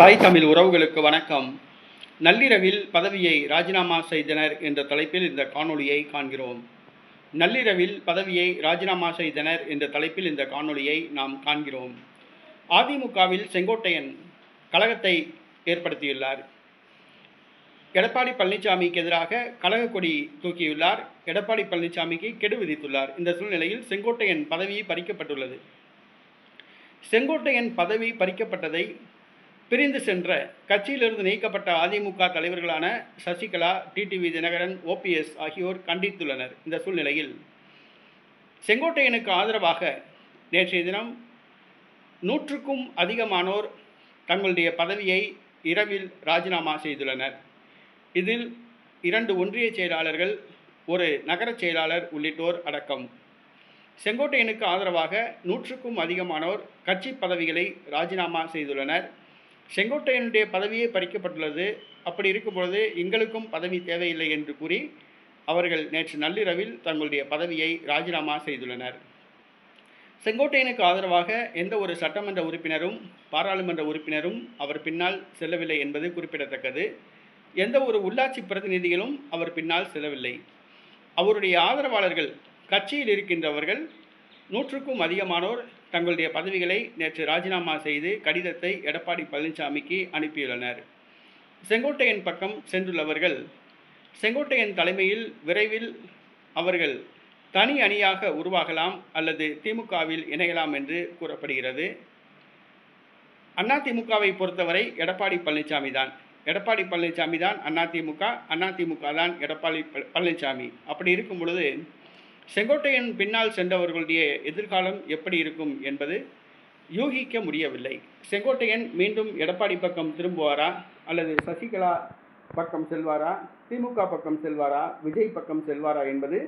தாய் தமிழ் உறவுகளுக்கு வணக்கம். நள்ளிரவில் பதவியை ராஜினாமா செய்தனர் என்ற தலைப்பில் இந்த காணொளியை காண்கிறோம். நள்ளிரவில் பதவியை ராஜினாமா செய்தனர் என்ற தலைப்பில் இந்த காணொளியை நாம் காண்கிறோம். அதிமுகவில் செங்கோட்டையன் கலகத்தை ஏற்படுத்தியுள்ளார். எடப்பாடி பழனிசாமிக்கு எதிராக கழக கொடி தூக்கியுள்ளார். எடப்பாடி பழனிசாமிக்கு கெடு விதித்துள்ளார். இந்த சூழ்நிலையில் செங்கோட்டையன் பதவி பறிக்கப்பட்டுள்ளது. செங்கோட்டையன் பதவி பறிக்கப்பட்டதை பிரிந்து சென்ற கட்சியிலிருந்து நீக்கப்பட்ட அதிமுக தலைவர்களான சசிகலா, டிடிவி தினகரன், ஓபிஎஸ் ஆகியோர் கண்டித்துள்ளனர். இந்த சூழ்நிலையில் செங்கோட்டையனுக்கு ஆதரவாக நேற்றைய தினம் 100க்கும் அதிகமானோர் தங்களுடைய பதவியை இரவில் ராஜினாமா செய்துள்ளனர். இதில் 2 ஒன்றிய செயலாளர்கள், ஒரு நகர செயலாளர் உள்ளிட்டோர் அடக்கம். செங்கோட்டையனுக்கு ஆதரவாக 100க்கும் அதிகமானோர் கட்சி பதவிகளை ராஜினாமா செய்துள்ளனர். செங்கோட்டையனுடைய பதவியே பறிக்கப்பட்டுள்ளது. அப்படி இருக்கும் பொழுது எங்களுக்கும் பதவி தேவையில்லை என்று கூறி அவர்கள் நேற்று நள்ளிரவில் தங்களுடைய பதவியை ராஜினாமா செய்துள்ளனர். செங்கோட்டையனுக்கு ஆதரவாக எந்த ஒரு சட்டமன்ற உறுப்பினரும் பாராளுமன்ற உறுப்பினரும் அவர் பின்னால் செல்லவில்லை என்பது குறிப்பிடத்தக்கது. எந்த ஒரு உள்ளாட்சி பிரதிநிதிகளும் அவர் பின்னால் செல்லவில்லை. அவருடைய ஆதரவாளர்கள், கட்சியில் இருக்கின்றவர்கள் 100க்கும் அதிகமானோர் தங்களுடைய பதவிகளை நேற்று ராஜினாமா செய்து கடிதத்தை எடப்பாடி பழனிசாமிக்கு அனுப்பியுள்ளனர். செங்கோட்டையன் பக்கம் சென்றுள்ளவர்கள் செங்கோட்டையன் தலைமையில் விரைவில் அவர்கள் தனி அணியாக உருவாகலாம் அல்லது திமுகவில் இணையலாம் என்று கூறப்படுகிறது. அதிமுகவை பொறுத்தவரை எடப்பாடி பழனிசாமி தான். எடப்பாடி பழனிசாமி தான் அதிமுக, அதிமுக தான் எடப்பாடி பழனிசாமி. அப்படி இருக்கும் பொழுது செங்கோட்டையன் பின்னால் சென்றவர்களுடைய எதிர்காலம் எப்படி இருக்கும் என்பது யூகிக்க முடியவில்லை. செங்கோட்டையன் மீண்டும் எடப்பாடி பக்கம் திரும்புவாரா அல்லது சசிகலா பக்கம் செல்வாரா, திமுக பக்கம் செல்வாரா, விஜய் பக்கம் செல்வாரா என்பது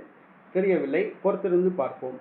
தெரியவில்லை. பொறுத்திருந்து பார்ப்போம்.